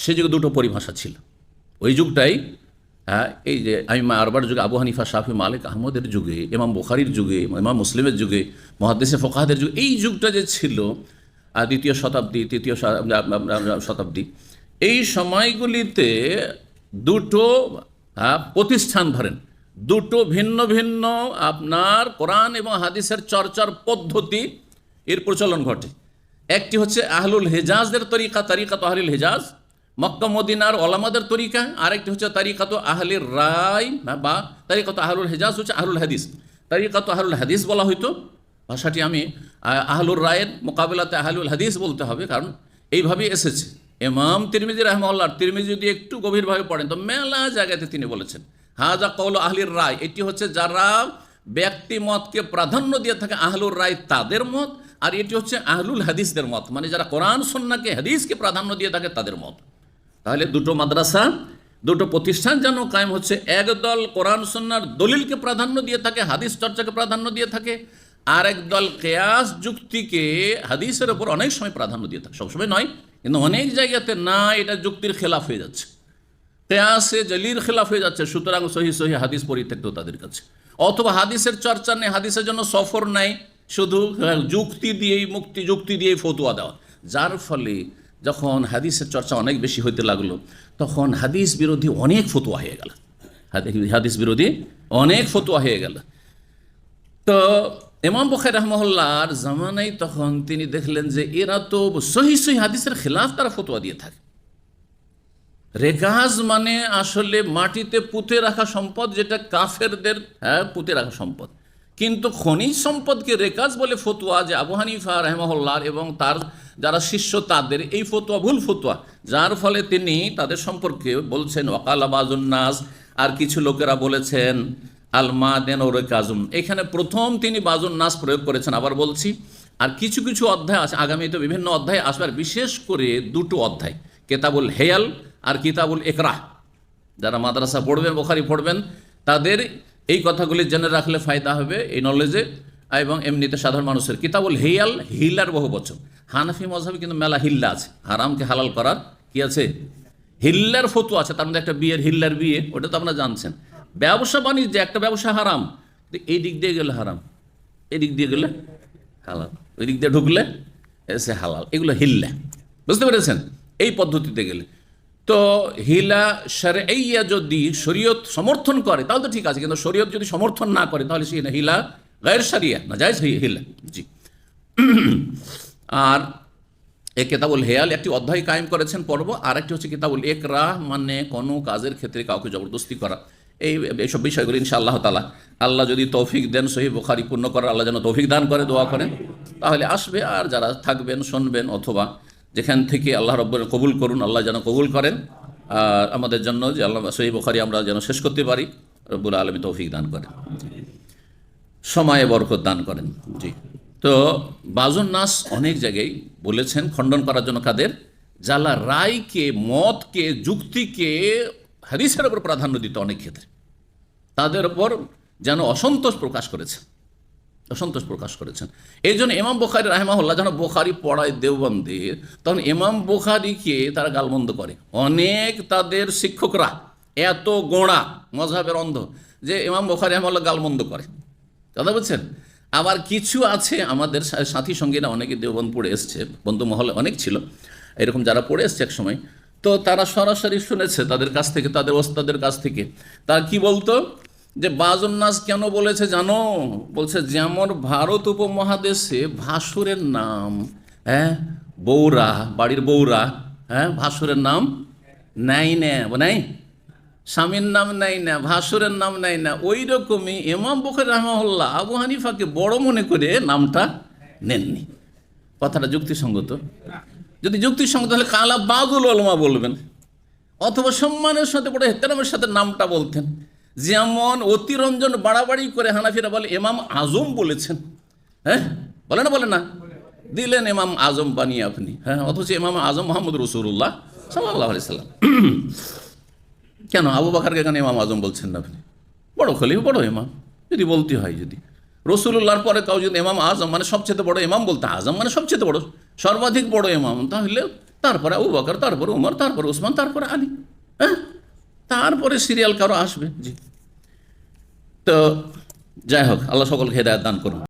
সে যুগে দুটো পরিভাষা ছিল। ওই যুগটাই এই যে আইমা আরবার যুগে আবু হানিফা, শাফি, মালিক, আহমদের যুগে, ইমাম বুখারীর যুগে, ইমাম মুসলিমের যুগে, মুহাদ্দিসে ফুকাহাদের যুগে, এই যুগটা যে ছিল দ্বিতীয় শতাব্দী, তৃতীয় শতাব্দী, এই সময়গুলিতে দুটো প্রতিষ্ঠান ধরেন, দুটো ভিন্ন ভিন্ন আপনার কোরআন এবং হাদিসের চর্চার পদ্ধতি এর প্রচলন ঘটে। একটি হচ্ছে আহলুল হেজাজদের তরিকা, তারিকাত আহলুল হেজাজ, মক্কা মদিনার ওলামাদের তরিকা। আরেকটি হচ্ছে তারিকাত আহলির রায় বা তারিকাত আহলুল হেজাজ হচ্ছে আহলুল হাদিস, তারিকাত আহলুল হাদিস বলা হইতো। ভাষাটি আমি আহলুর রায়ের মোকাবিলাতে আহলুল হাদিস বলতে হবে, কারণ এইভাবেই এসেছে। ইমাম তিরমিজি রাহমাহুল্লাহ, তিরমিজি যদি একটু গভীরভাবে পড়েন তো মেলা জায়গাতে তিনি বলেছেন হাজা কওল আহলির রায়, এটি হচ্ছে যারা ব্যক্তি মতকে প্রাধান্য দিয়ে থাকে আহলুর রায় তাদের মত, আর এটি হচ্ছে আহলুল হাদিসদের মত, মানে যারা কোরআন সুন্নাহকে হাদিসকে প্রাধান্য দিয়ে থাকে তাদের মত। তাহলে দুটো মাদ্রাসা, দুটো প্রতিষ্ঠান যেন কায়েম হচ্ছে। একদল কোরআন সুন্নাহর দলিলকে প্রাধান্য দিয়ে থাকে, হাদিস চর্চাকে প্রাধান্য দিয়ে থাকে, আর একদল কিয়াস যুক্তিকে হাদিসের ওপর অনেক সময় প্রাধান্য দিয়ে থাকে, সবসময় নয় কিন্তু অনেক জায়গাতে না, এটা যুক্তির খেলাফ হয়ে যাচ্ছে, কিয়াসে জলির খেলাফ হয়ে যাচ্ছে, সুতরাং সহি সহি হাদিস পরিত্যক্ত তাদের কাছে। অথবা হাদিসের চর্চা নেই, হাদিসের জন্য সফর নাই, শুধু যুক্তি দিয়েই যুক্তি দিয়েই ফতোয়া দেওয়া, যার ফলে যখন হাদিসের চর্চা অনেক বেশি হইতে লাগলো তখন হাদিস বিরোধী অনেক ফতোয়া হয়ে গেল, হাদিস বিরোধী অনেক ফতোয়া হয়ে গেল। তো ইমাম বুখারী রাহমাহুল্লাহর জামানায় তখন তিনি দেখলেন যে এরা তো সহি সহি হাদিসের খেলাফ তারা ফতোয়া দিয়ে থাকে। রেকাজ মানে আসলে মাটিতে পুঁতে রাখা সম্পদ, যেটা কাফেরদের পুঁতে রাখা সম্পদ, কিন্তু খনিজ সম্পদকে রেকাজ বলে ফতোয়া, যে আবু হানিফা রাহমাহুল্লাহ এবং তার যারা শিষ্য তাদের এই ফতোয়া ভুল ফতোয়া, যার ফলে তিনি তাদের সম্পর্কে বলছেন ওয়াকালা বাজুন নাস, আর কিছু লোকেরা বলেছেন আল মাদেন ও রেকাজুম। এখানে প্রথম তিনি বাজুন নাস প্রয়োগ করেছেন, আবার বলছি। আর কিছু কিছু অধ্যায় আছে, আগামীতে বিভিন্ন অধ্যায় আসবে, আর বিশেষ করে দুটো অধ্যায়, কিতাবুল হেয়াল আর কিতাবুল ইকরাহ। যারা মাদ্রাসা পড়বেন, বুখারী পড়বেন, তাদের এই কথাগুলি জেনে রাখলে ফায়দা হবে এই নলেজে, এবং এমনিতে সাধারণ মানুষের। কিতাবুল হেয়াল, হিল্লার বহু বচন। হানাফি মযহাবে কিন্তু মেলা হিল্লা আছে, হারামকে হালাল করার কি আছে, হিল্লার ফতোয়া আছে। তার মধ্যে একটা বিয়ের হিল্লার বিয়ে, ওটা তো আপনারা জানছেন। ব্যবসা বাণিজ্যে একটা ব্যবসা হারাম, এই দিক দিয়ে গেলে হারাম, এদিক দিয়ে গেলে হালাল, ওই দিক দিয়ে ঢুকলে এসে হালাল, এগুলো হিল্লা, বুঝতে পেরেছেন? এই পদ্ধতিতে গেলে তো হিলা শারঈয়া যদি শরীয়ত সমর্থন করে তাহলে তো ঠিক আছে, কিন্তু শরীয়ত যদি সমর্থন না করে তাহলে সে হিলা গায়র শরিয়া, নাজায়েজ হিলা। জি। আর এই কিতাবুল হেয়াল একটি অধ্যায় কায়েম করেছেন পর্ব, আর একটি হচ্ছে কিতাবুল ইকরাহ, মানে কোনো কাজের ক্ষেত্রে কাউকে জবরদস্তি করা। এইসব বিষয়গুলো ইনশাআল্লাহ তাআলা আল্লাহ যদি তৌফিক দেন সহিহ বুখারী পূর্ণ করার, আল্লাহ যেন তৌফিক দান করে, দোয়া করেন, তাহলে আসবে। আর যারা থাকবেন শুনবেন, অথবা যেখান থেকে আল্লাহ রব্বুল কবুল করুন, আল্লাহ যেন কবুল করেন আর আমাদের জন্য, যে আল্লাহ সহিহ বুখারী আমরা যেন শেষ করতে পারি, রব্বুল আলামিন তৌফিক দান করেন, সময়ে বরকত দান করেন। জি। তো বাজুন নাস অনেক জায়গায় বলেছেন খণ্ডন করার জন্য কাদের, যারা রায়কে, মতকে, যুক্তিকে হাদিসের উপর প্রাধান্য দিত অনেক ক্ষেত্রে, তাদের উপর যেন অসন্তোষ প্রকাশ করেছেন। এই জন্য ইমাম বুখারী রাহিমাহুল্লাহ যখন বুখারী পড়ায় দেওবন্দের, তখন ইমাম বুখারীকে তারা গালমন্দ করে। অনেক তাদের শিক্ষকরা এত গোঁড়া, মযহাবের অন্ধ, যে ইমাম বুখারী রাহিমাহুল্লাহ গালমন্দ করে, কথা বলছেন। আবার কিছু আছে আমাদের সাথী সঙ্গীরা, অনেকে দেওবন্দ পড়ে এসছে, বন্ধু মহলে অনেক ছিল এরকম যারা পড়ে এসছে এক সময়, তো তারা সরাসরি শুনেছে তাদের কাছ থেকে, তাদের ওস্তাদের কাছ থেকে। তারা কি বলতো, যে বাজুন নাস কেন বলেছে জানো, বলছে যেমন ভারত উপমহাদেশে ভাসুরের নাম বৌরা, বাড়ির বৌরা, ভাসুরের নাম নেয় না, নাই স্বামীর নাম নেয় না, ভাসুরের নাম নেয় না, ওই রকমই ইমাম বুখারী রাহিমাহুল্লাহ আবু হানিফাকে বড় মনে করে নামটা নেননি। কথাটা যুক্তিসঙ্গত? যদি যুক্তিসঙ্গত হলে কালা বাদুল উলামা বলবেন, অথবা সম্মানের সাথে বড় ইহতিরামের সাথে নামটা বলতেন। যেমন অতিরঞ্জন বাড়াবাড়ি করে হানাফিরা বলে ইমাম আজম বলেছেন, বলে না, দিলেন ইমাম আজম বানিয়ে আপনি, অথচ ইমাম আজম মুহাম্মদ রাসূলুল্লাহ সাল্লাল্লাহু আলাইহি সাল্লাম। কেন আবু বকরকে কেন ইমাম আজম বলছেন না আপনি? বড় খলিফা, বড় ইমাম যদি বলতে হয়, যদি রাসূলুল্লাহর পরে কাউ যদি ইমাম আজম মানে সবচেয়ে বড় ইমাম বলতে, আজম মানে সবচেয়ে বড়, সর্বাধিক বড় ইমাম, তাহলে তারপরে আবু বকর, তারপরে উমর, তারপরে উসমান, তারপরে আলী। হ্যাঁ, তারপরে সিরিয়াল কারো আসবে। জি, তো যাই হোক, আল্লাহ সকলকে হেদায়েত দান করুন।